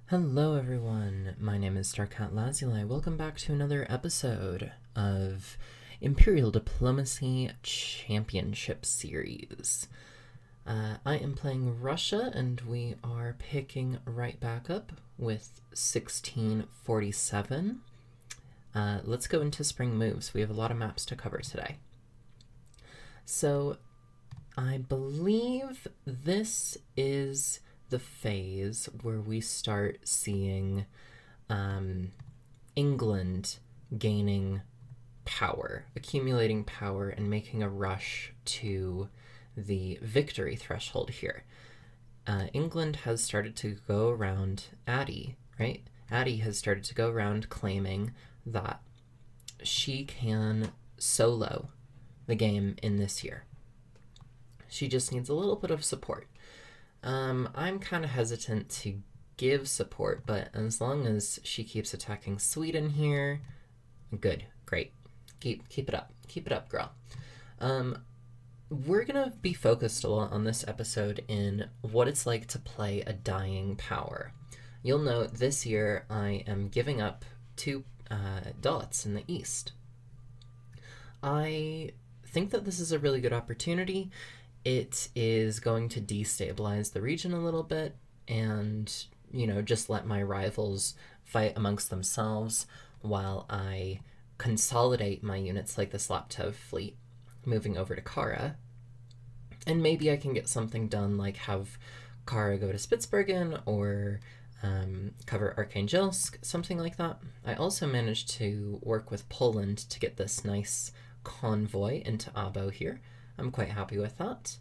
Hello everyone, my name is Starkat Lazuli. Welcome back to another episode of Imperial Diplomacy Championship Series. I am playing Russia and we are picking right back up with 1647. Let's go into spring moves. We have a lot of maps to cover today. So I believe this is the phase where we start seeing England gaining power, accumulating power, and making a rush to the victory threshold here. England has started to go around Addie, right? Addie has started to go around claiming that she can solo the game in this year. She just needs a little bit of support. I'm kind of hesitant to give support, but as long as she keeps attacking Sweden here, good, great. Keep it up, girl. We're gonna be focused a lot on this episode in what it's like to play a dying power. You'll note this year I am giving up 2 dots in the east. I think that this is a really good opportunity. It is going to destabilize the region a little bit and, just let my rivals fight amongst themselves while I consolidate my units like the Slaptev fleet moving over to Kara. And maybe I can get something done like have Kara go to Spitsbergen or cover Arkhangelsk, something like that. I also managed to work with Poland to get this nice convoy into Abo here. I'm quite happy with that.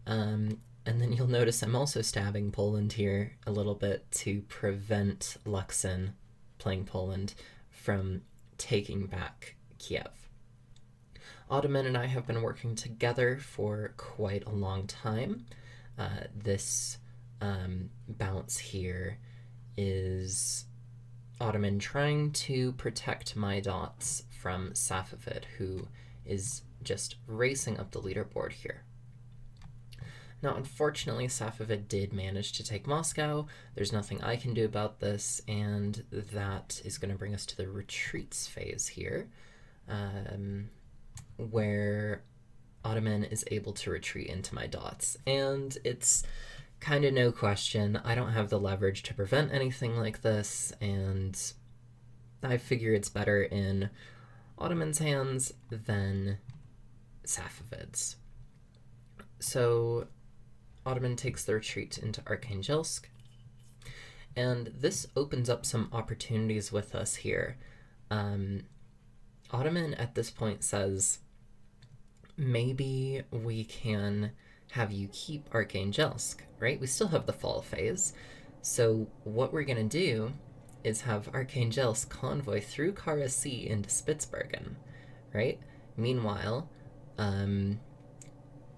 And then you'll notice I'm also stabbing Poland here a little bit to prevent Luxon, playing Poland, from taking back Kiev. Ottoman and I have been working together for quite a long time. This bounce here is Ottoman trying to protect my dots from Safavid, who is just racing up the leaderboard here. Now, unfortunately, Safavid did manage to take Moscow. There's nothing I can do about this, and that is going to bring us to the retreats phase here, where Ottoman is able to retreat into my dots. And it's kind of no question, I don't have the leverage to prevent anything like this, and I figure it's better in Ottoman's hands than Safavid's. So Ottoman takes the retreat into Arkhangelsk, and this opens up some opportunities with us here. Ottoman at this point says, maybe we can have you keep Arkhangelsk, right? We still have the fall phase, so what we're going to do is have Arkhangelsk convoy through Kara Sea into Spitsbergen, right? Meanwhile,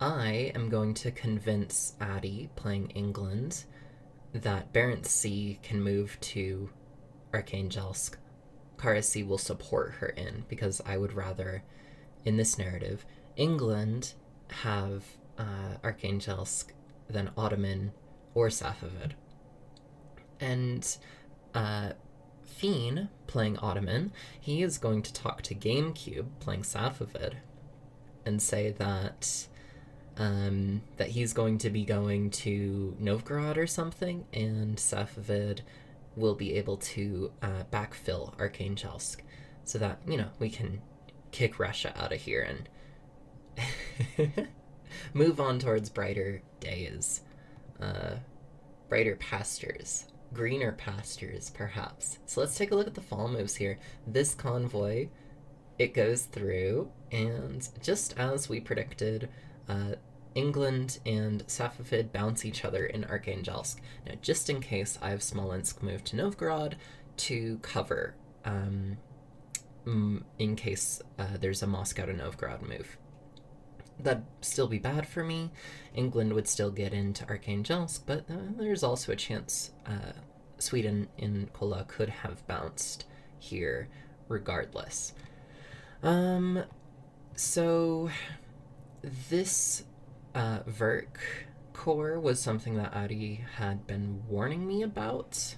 I am going to convince Addie, playing England, that Barents Sea can move to Arkhangelsk. Kara Sea will support her in, because I would rather, in this narrative, England have Arkhangelsk than Ottoman or Safavid. And Fiend, playing Ottoman, he is going to talk to GameCube, playing Safavid, and say that he's going to be going to Novgorod or something, and Safavid will be able to backfill Arkhangelsk so that, we can kick Russia out of here and move on towards brighter days, brighter pastures, greener pastures, perhaps. So let's take a look at the fall moves here. This convoy, it goes through, and just as we predicted, England and Safavid bounce each other in Arkhangelsk. Now, just in case, I have Smolensk move to Novgorod to cover, in case there's a Moscow to Novgorod move. That'd still be bad for me. England would still get into Arkhangelsk, but there's also a chance Sweden in Kola could have bounced here regardless. So this Verk core was something that Ari had been warning me about.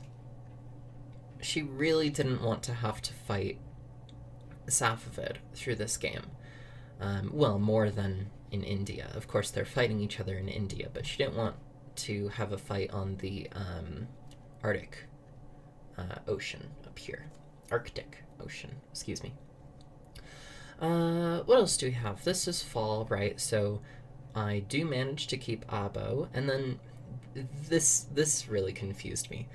she really didn't want to have to fight Safavid through this game. Well, more than in India. Of course, they're fighting each other in India, but she didn't want to have a fight on the Arctic Ocean up here. Arctic Ocean, excuse me. What else do we have? This is fall, right? So I do manage to keep Abo, and then this really confused me.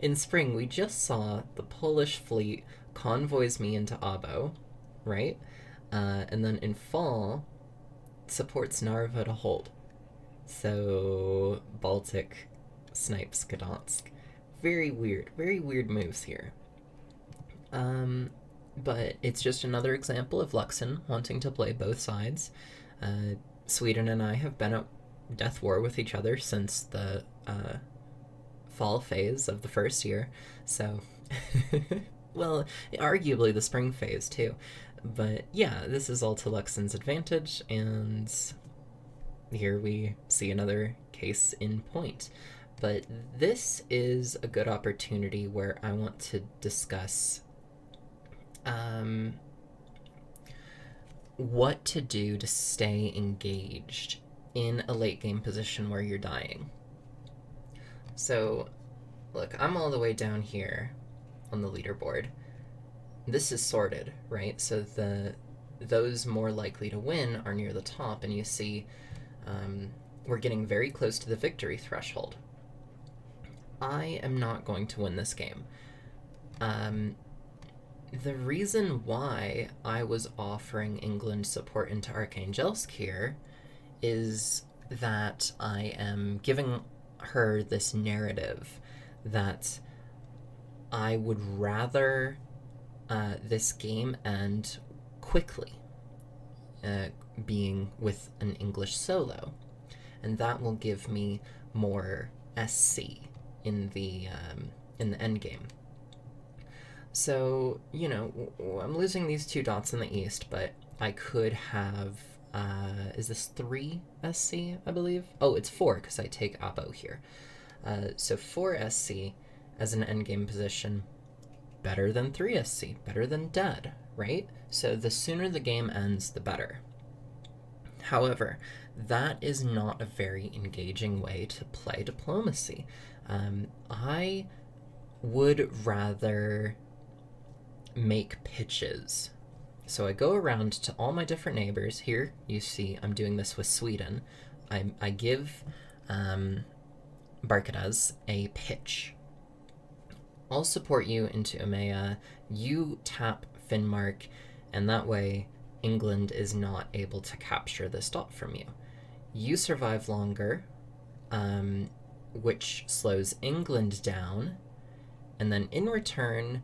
In spring, we just saw the Polish fleet convoys me into Abo, right? And then in fall, supports Narva to hold. So Baltic snipes Gdansk. Very weird moves here. But it's just another example of Luxon wanting to play both sides. Sweden and I have been at death war with each other since the fall phase of the first year, so well, arguably the spring phase too. But yeah, this is all to Luxon's advantage, and here we see another case in point. But this is a good opportunity where I want to discuss what to do to stay engaged in a late game position where you're dying. So, look, I'm all the way down here on the leaderboard. This is sorted, right? So those more likely to win are near the top, and you see we're getting very close to the victory threshold. I am not going to win this game. The reason why I was offering England support into Archangelsk here is that I am giving her this narrative that I would rather this game end quickly, being with an English solo, and that will give me more SC in the end game. So, you know, I'm losing these 2 dots in the east, but I could have, is this 3 SC, I believe? Oh, it's 4, because I take Abo here. So 4 SC as an endgame position, better than 3 SC, better than dead, right? So the sooner the game ends, the better. However, that is not a very engaging way to play diplomacy. I would rather make pitches. So I go around to all my different neighbors. Here you see I'm doing this with Sweden. I give Barkadas a pitch. I'll support you into Umea, you tap Finnmark, and that way England is not able to capture this dot from you. You survive longer, which slows England down, and then in return,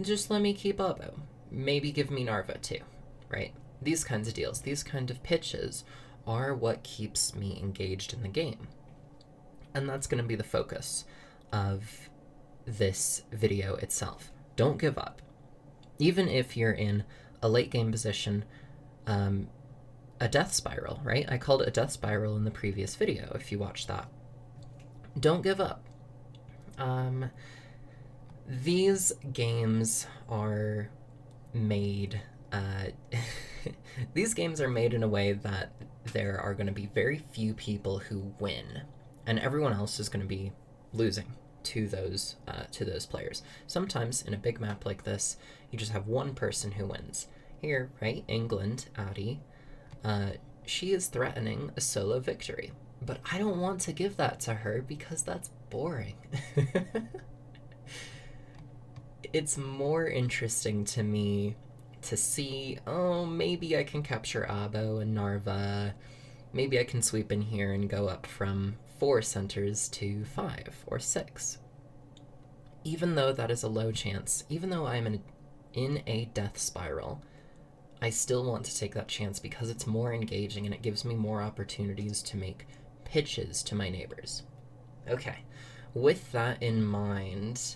just let me keep Abo. Maybe give me Narva too, right? These kinds of deals, these kind of pitches are what keeps me engaged in the game. And that's going to be the focus of this video itself. Don't give up. Even if you're in a late game position, a death spiral, right? I called it a death spiral in the previous video, if you watched that. Don't give up. These games are made, these games are made in a way that there are going to be very few people who win, and everyone else is going to be losing to those players. Sometimes in a big map like this, you just have one person who wins. Here, right, England, Addie, she is threatening a solo victory, but I don't want to give that to her because that's boring. It's more interesting to me to see, oh, maybe I can capture Abo and Narva. Maybe I can sweep in here and go up from 4 centers to 5 or 6. Even though that is a low chance, even though I'm in a death spiral, I still want to take that chance because it's more engaging and it gives me more opportunities to make pitches to my neighbors. Okay, with that in mind,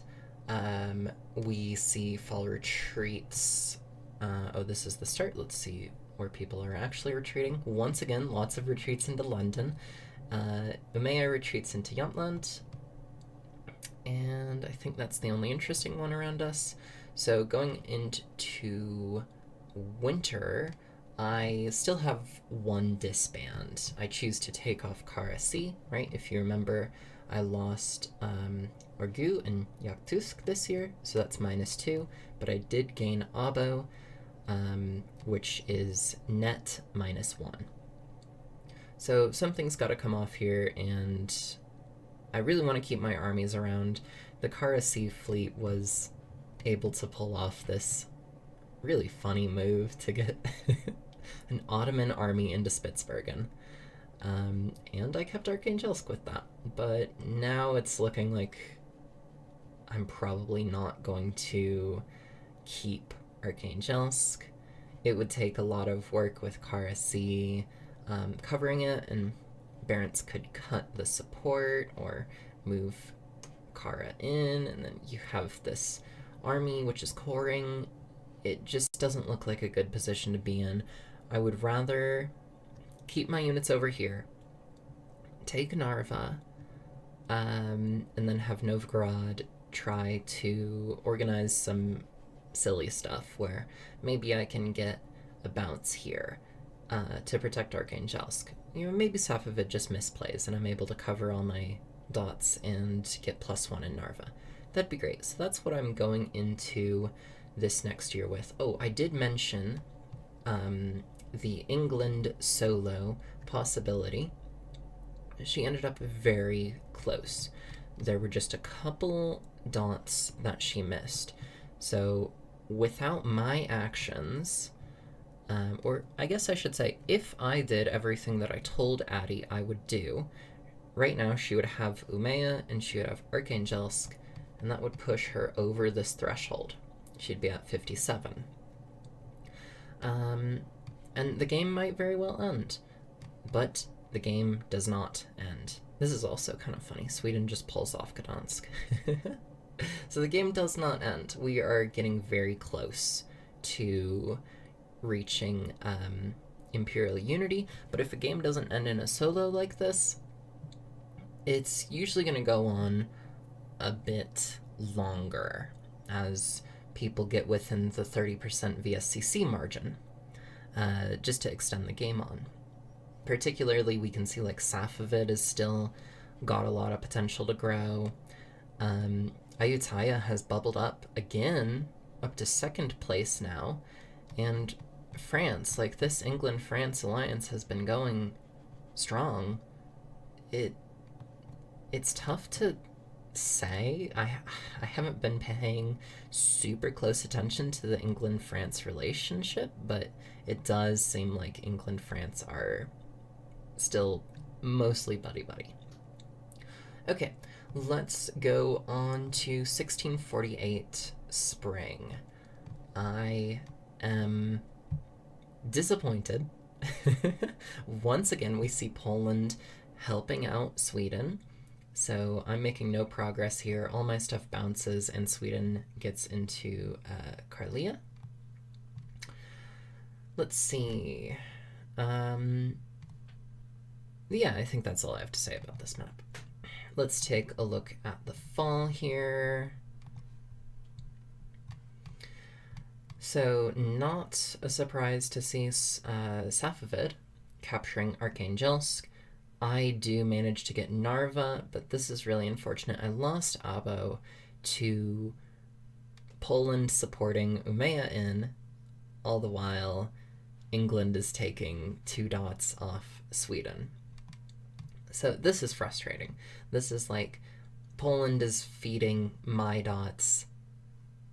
we see fall retreats. Oh, this is the start. Let's see where people are actually retreating. Once again, lots of retreats into London. Umea retreats into Jutland. And I think that's the only interesting one around us. So going into winter, I still have one disband. I choose to take off Kara C, right? If you remember, I lost Orgu and Yaktusk this year, so that's -2, but I did gain Abo, which is net -1. So something's got to come off here, and I really want to keep my armies around. The Kara C fleet was able to pull off this really funny move to get an Ottoman army into Spitsbergen. And I kept Archangelsk with that. But now it's looking like I'm probably not going to keep Archangelsk. It would take a lot of work with Kara C covering it, and Barents could cut the support or move Kara in, and then you have this army which is coring. It just doesn't look like a good position to be in. I would rather keep my units over here, take Narva, and then have Novgorod try to organize some silly stuff where maybe I can get a bounce here to protect Archangelsk. Maybe Safavid just misplays and I'm able to cover all my dots and get +1 in Narva. That'd be great. So that's what I'm going into this next year with. Oh, I did mention the England solo possibility. She ended up very close. There were just a couple dots that she missed. So without my actions, or I guess I should say, if I did everything that I told Addie I would do, right now she would have Umea and she would have Archangelsk, and that would push her over this threshold. She'd be at 57. And the game might very well end, but the game does not end. This is also kind of funny. Sweden just pulls off Gdansk. So the game does not end. We are getting very close to reaching Imperial unity, but if a game doesn't end in a solo like this, it's usually going to go on a bit longer as people get within the 30% VSCC margin, just to extend the game on. Particularly, we can see like Safavid has still got a lot of potential to grow. Ayutthaya has bubbled up again, up to 2nd place now, and France, like this England-France alliance has been going strong. It's tough to say. I haven't been paying super close attention to the England-France relationship, but it does seem like England-France are still mostly buddy-buddy. Okay, let's go on to 1648 spring. I am disappointed. Once again, we see Poland helping out Sweden. So I'm making no progress here. All my stuff bounces and Sweden gets into Karlia. Let's see. Yeah, I think that's all I have to say about this map. Let's take a look at the fall here. So not a surprise to see Safavid capturing Archangelsk. I do manage to get Narva, but this is really unfortunate. I lost Abo to Poland supporting Umea in, all the while England is taking 2 dots off Sweden. So this is frustrating. This is like Poland is feeding my dots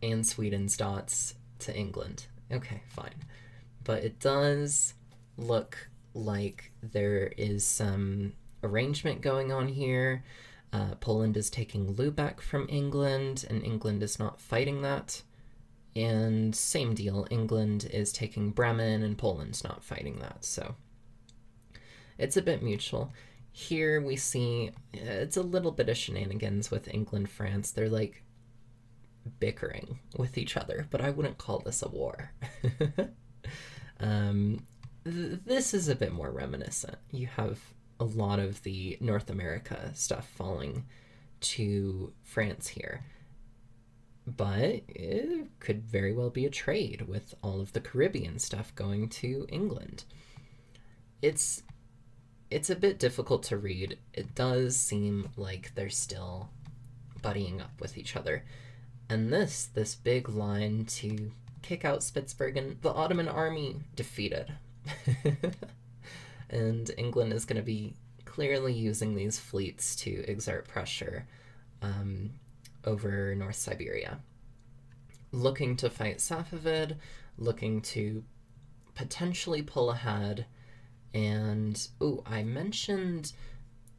and Sweden's dots to England. Okay, fine. But it does look like there is some arrangement going on here. Poland is taking Lubeck from England, and England is not fighting that. And same deal, England is taking Bremen, and Poland's not fighting that. So it's a bit mutual. Here we see it's a little bit of shenanigans with England, France. They're like bickering with each other, but I wouldn't call this a war. This is a bit more reminiscent. You have a lot of the North America stuff falling to France here. But it could very well be a trade with all of the Caribbean stuff going to England. It's a bit difficult to read. It does seem like they're still buddying up with each other. And this big line to kick out Spitsbergen, the Ottoman army defeated. And England is going to be clearly using these fleets to exert pressure over North Siberia. Looking to fight Safavid, looking to potentially pull ahead. And, I mentioned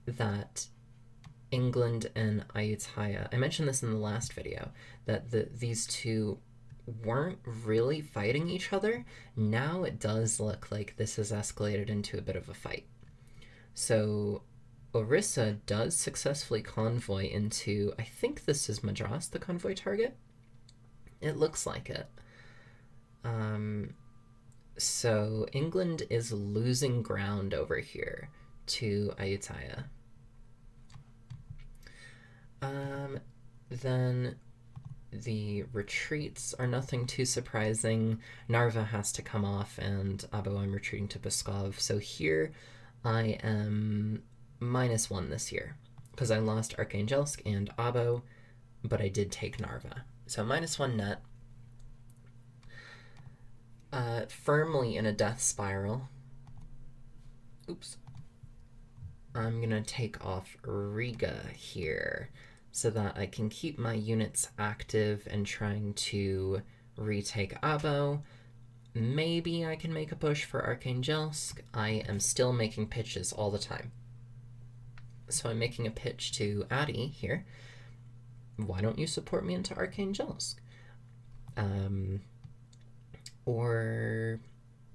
that England and Ayutthaya, I mentioned this in the last video, that these two weren't really fighting each other. Now it does look like this has escalated into a bit of a fight. So Orissa does successfully convoy into, I think this is Madras, the convoy target? It looks like it. So England is losing ground over here to Ayutthaya. Then the retreats are nothing too surprising. Narva has to come off, and Abo, I'm retreating to Pskov. So here I am -1 this year, because I lost Arkhangelsk and Abo, but I did take Narva. So -1 net. Firmly in a death spiral. Oops. I'm gonna take off Riga here so that I can keep my units active and trying to retake Abo. Maybe I can make a push for Arkhangelsk. I am still making pitches all the time. So I'm making a pitch to Adi here. Why don't you support me into Arkhangelsk? Or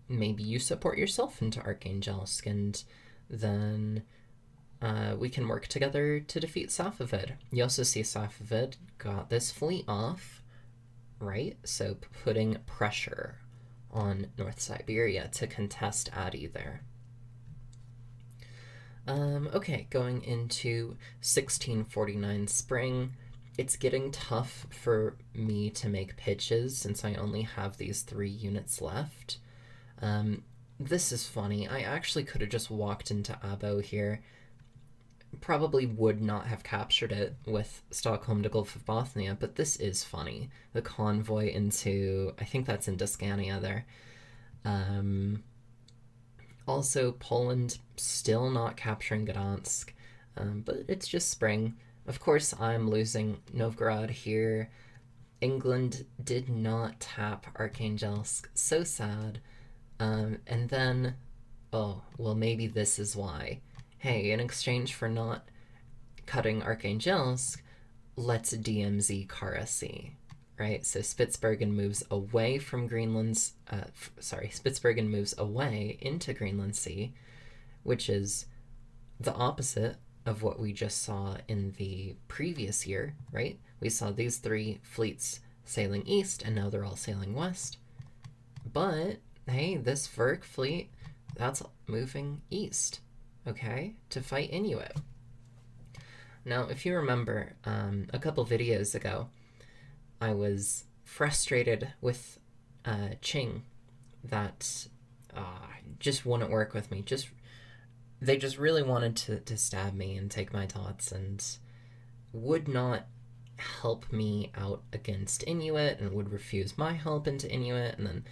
maybe you support yourself into Arkhangelsk, and then we can work together to defeat Safavid. You also see Safavid got this fleet off, right? So putting pressure on North Siberia to contest Adi there. Okay, going into 1649 spring. It's getting tough for me to make pitches since I only have these 3 units left. This is funny. I actually could have just walked into Abo here. Probably would not have captured it with Stockholm to Gulf of Bothnia, but this is funny. The convoy into, I think that's into Scania there. Also, Poland still not capturing Gdansk, but it's just spring. Of course, I'm losing Novgorod here. England did not tap Arkhangelsk. So sad. And then, maybe this is why. Hey, in exchange for not cutting Arkhangelsk, let's DMZ Kara Sea, right? So Spitsbergen moves away from Greenland's, Spitsbergen moves away into Greenland Sea, which is the opposite of what we just saw in the previous year, right? We saw these 3 fleets sailing east, and now they're all sailing west. But, hey, this Verk fleet, that's moving east, okay, to fight Inuit. Now, if you remember, a couple videos ago, I was frustrated with Qing that just wouldn't work with me. They just really wanted to stab me and take my dots and would not help me out against Inuit and would refuse my help into Inuit. And then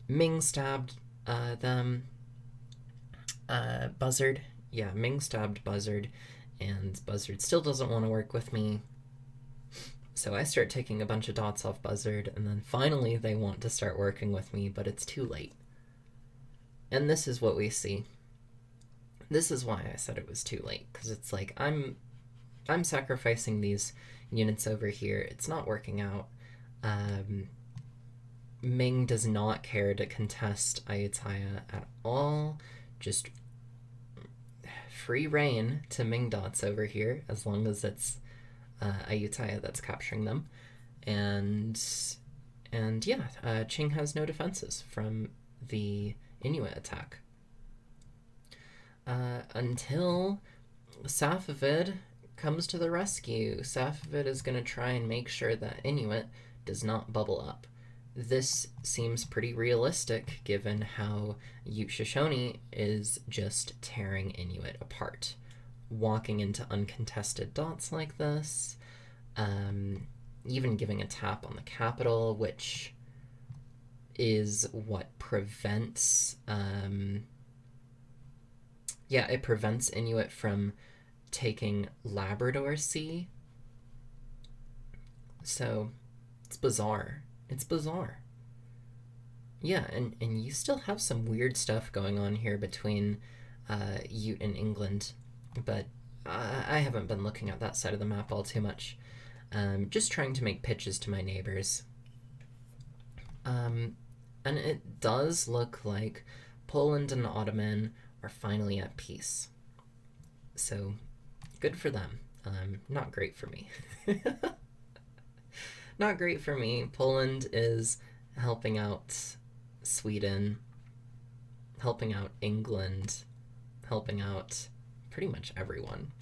Ming stabbed them. Buzzard. Yeah, Ming stabbed Buzzard, and Buzzard still doesn't want to work with me. So I start taking a bunch of dots off Buzzard, and then finally they want to start working with me, but it's too late. And this is what we see. This is why I said it was too late, because it's like I'm sacrificing these units over here. It's not working out. Ming does not care to contest Ayutthaya at all. Just free reign to Ming dots over here, as long as it's Ayutthaya that's capturing them. And yeah, Qing has no defenses from the Inuit attack. Until Safavid comes to the rescue. Safavid is going to try and make sure that Inuit does not bubble up. This seems pretty realistic given how Ute Shoshone is just tearing Inuit apart. Walking into uncontested dots like this, even giving a tap on the capital, which is what prevents, it prevents Inuit from taking Labrador Sea. So it's bizarre. It's bizarre. Yeah, and you still have some weird stuff going on here between Ute and England, but I haven't been looking at that side of the map all too much. Just trying to make pitches to my neighbors. And it does look like Poland and Ottoman are finally at peace. So, good for them. Not great for me. Not great for me. Poland is helping out Sweden, helping out England, helping out pretty much everyone.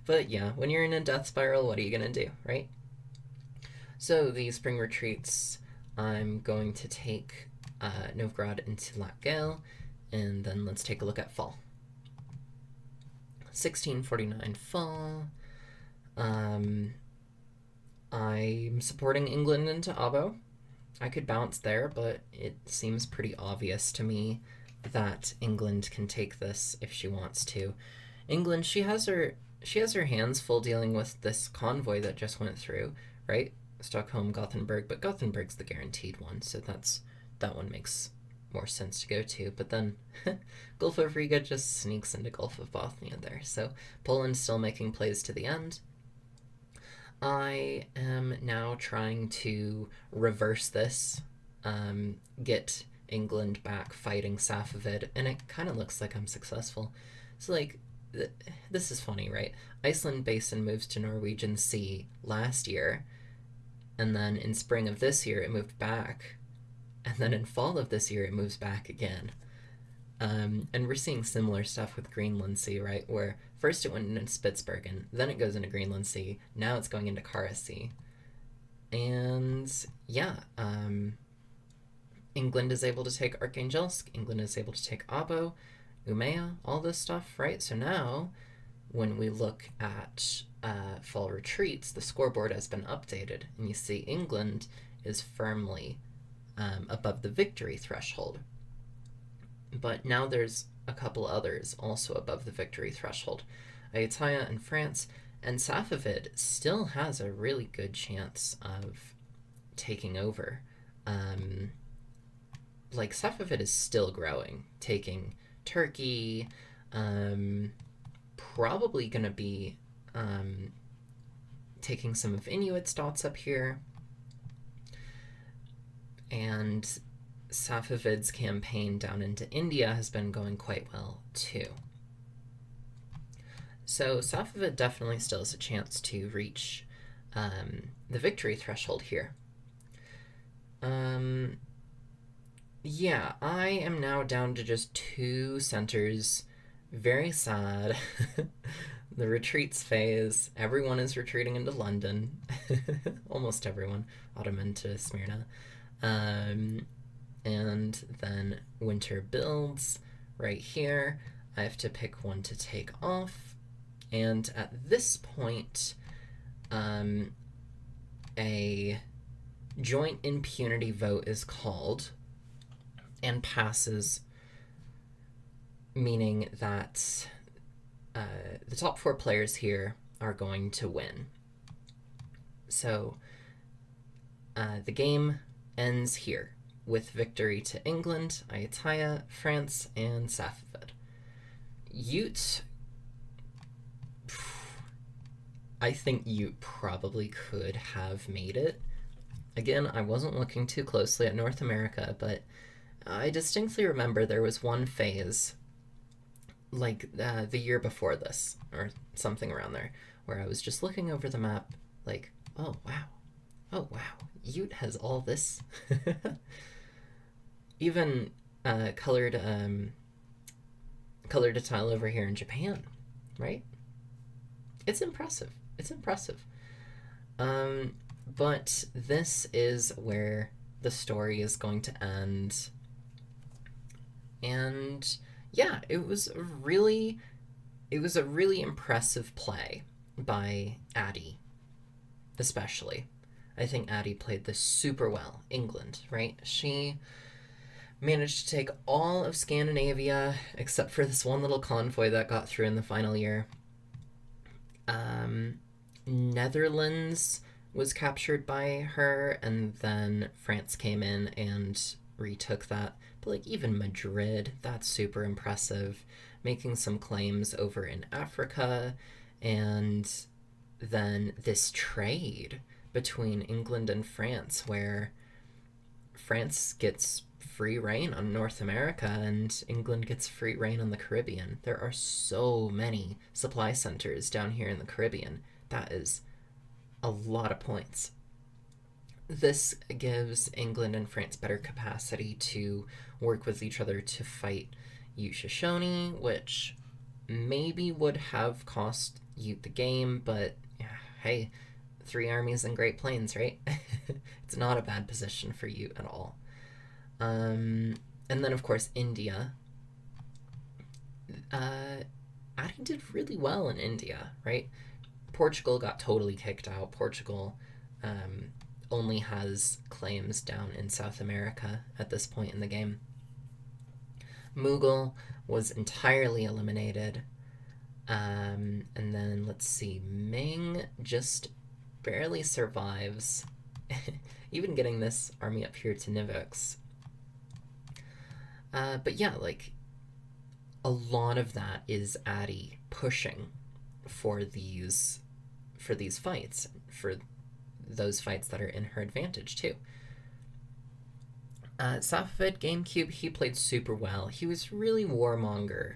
But yeah, when you're in a death spiral, what are you gonna do, right? So the spring retreats, I'm going to take Novgorod into Latgale, and then let's take a look at fall. 1649 fall. I'm supporting England into Abo. I could bounce there, but it seems pretty obvious to me that England can take this if she wants to. England, she has her hands full dealing with this convoy that just went through, right? Stockholm, Gothenburg, but Gothenburg's the guaranteed one, so that one makes more sense to go to. But then Gulf of Riga just sneaks into Gulf of Bothnia there, so Poland's still making plays to the end. I am now trying to reverse this, get England back fighting Safavid, and it kind of looks like I'm successful. So, like, this is funny, right? Iceland Basin moves to Norwegian Sea last year, and then in spring of this year it moved back, and then in fall of this year it moves back again. And we're seeing similar stuff with Greenland Sea, right? Where first it went into Spitsbergen, then it goes into Greenland Sea, now it's going into Kara Sea. And yeah, England is able to take Arkhangelsk, England is able to take Abo, Umeå, all this stuff, right? So now, when we look at fall retreats, the scoreboard has been updated, and you see England is firmly above the victory threshold. But now there's a couple others also above the victory threshold. Ayutthaya and France, and Safavid still has a really good chance of taking over. Like, Safavid is still growing, taking Turkey, probably going to be taking some of Inuit's dots up here. And Safavid's campaign down into India has been going quite well too. So Safavid definitely still has a chance to reach the victory threshold here. Yeah, I am now down to just 2 centers. Very sad. The retreats phase. Everyone is retreating into London. Almost everyone. Ottoman to Smyrna. And then winter builds right here. I have to pick one to take off. And at this point, a joint impunity vote is called and passes, meaning that the top 4 players here are going to win. So the game ends here with victory to England, Ayutthaya, France, and Safavid. Ute, I think Ute probably could have made it. Again, I wasn't looking too closely at North America, but I distinctly remember there was one phase, like the year before this, or something around there, where I was just looking over the map, like, oh wow, Ute has all this. Even colored a tile over here in Japan, right? It's impressive. It's impressive. Um, but this is where the story is going to end. And yeah, it was a really impressive play by Addie, especially. I think Addie played this super well. England, right? She managed to take all of Scandinavia except for this one little convoy that got through in the final year. Um, Netherlands was captured by her, and then France came in and retook that. But like even Madrid, that's super impressive. Making some claims over in Africa, and then this trade between England and France, where France gets free reign on North America and England gets free reign on the Caribbean. There are so many supply centers down here in the Caribbean. That is a lot of points. This gives England and France better capacity to work with each other to fight Shoshone, which maybe would have cost you the game, but yeah, hey, three armies and Great Plains, right? It's not a bad position for you at all. And then, of course, India. Adi did really well in India, right? Portugal got totally kicked out. Portugal only has claims down in South America at this point in the game. Mughal was entirely eliminated. And then, let's see, Ming just barely survives. Even getting this army up here to Nivux. But yeah, like, a lot of that is Addy pushing for these fights, for those fights that are in her advantage too. Safavid GameCube, he played super well. He was really warmonger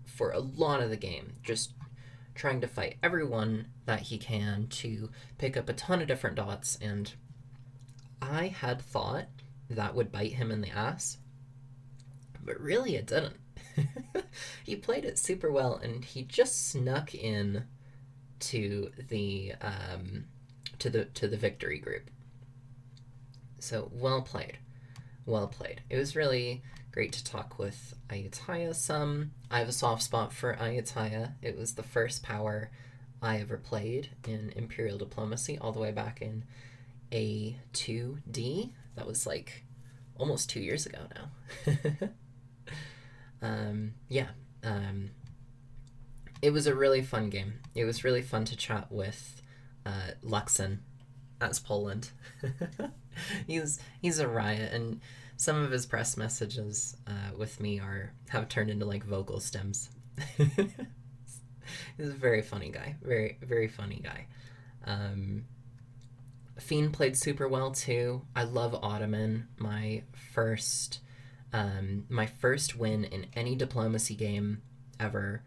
for a lot of the game, just trying to fight everyone that he can to pick up a ton of different dots, and I had thought that would bite him in the ass, but really it didn't. He played it super well, and he just snuck in to the victory group. So well played, well played. It was really great to talk with Ayutthaya some. I have a soft spot for Ayutthaya. It was the first power I ever played in Imperial Diplomacy, all the way back in A2D. That was like almost 2 years ago now. It was a really fun game. It was really fun to chat with Luxon as Poland. He's a riot, and some of his press messages with me have turned into like vocal stems. He's a very funny guy, very very funny guy. Fiend played super well too. I love Ottoman. My first win in any diplomacy game ever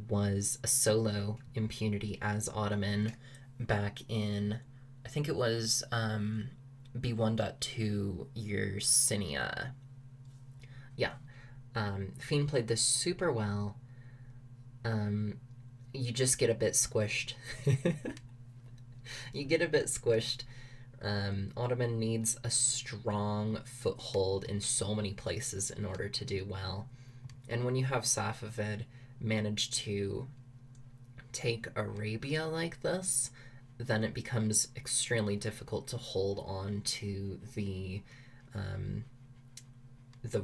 was a solo impunity as Ottoman back in, I think it was B1.2 Yersinia. Yeah. Fiend played this super well. You just get a bit squished. You get a bit squished. Ottoman needs a strong foothold in so many places in order to do well. And when you have Safavid manage to take Arabia like this, then it becomes extremely difficult to hold on to the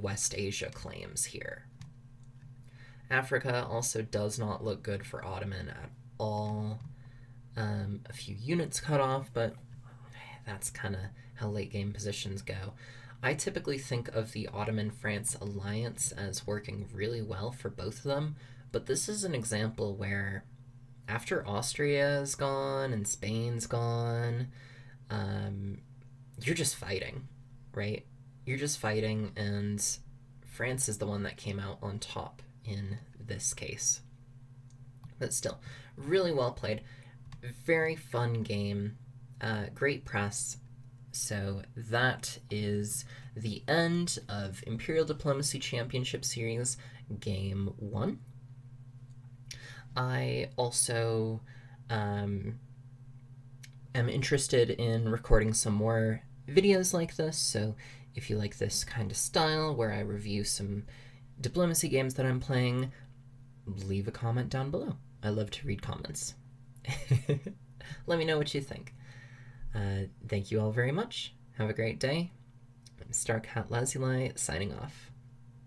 West Asia claims here. Africa also does not look good for Ottoman at all. A few units cut off, but that's kind of how late game positions go. I typically think of the Ottoman-France alliance as working really well for both of them, but this is an example where after Austria is gone and Spain's gone, you're just fighting, right? You're just fighting, and France is the one that came out on top in this case. But still, really well played. Very fun game. Great press. So that is the end of Imperial Diplomacy Championship Series Game 1. I also um, am interested in recording some more videos like this, so if you like this kind of style where I review some diplomacy games that I'm playing, leave a comment down below. I love to read comments. Let me know what you think. Thank you all very much. Have a great day. I'm Starcat Lazuli, signing off.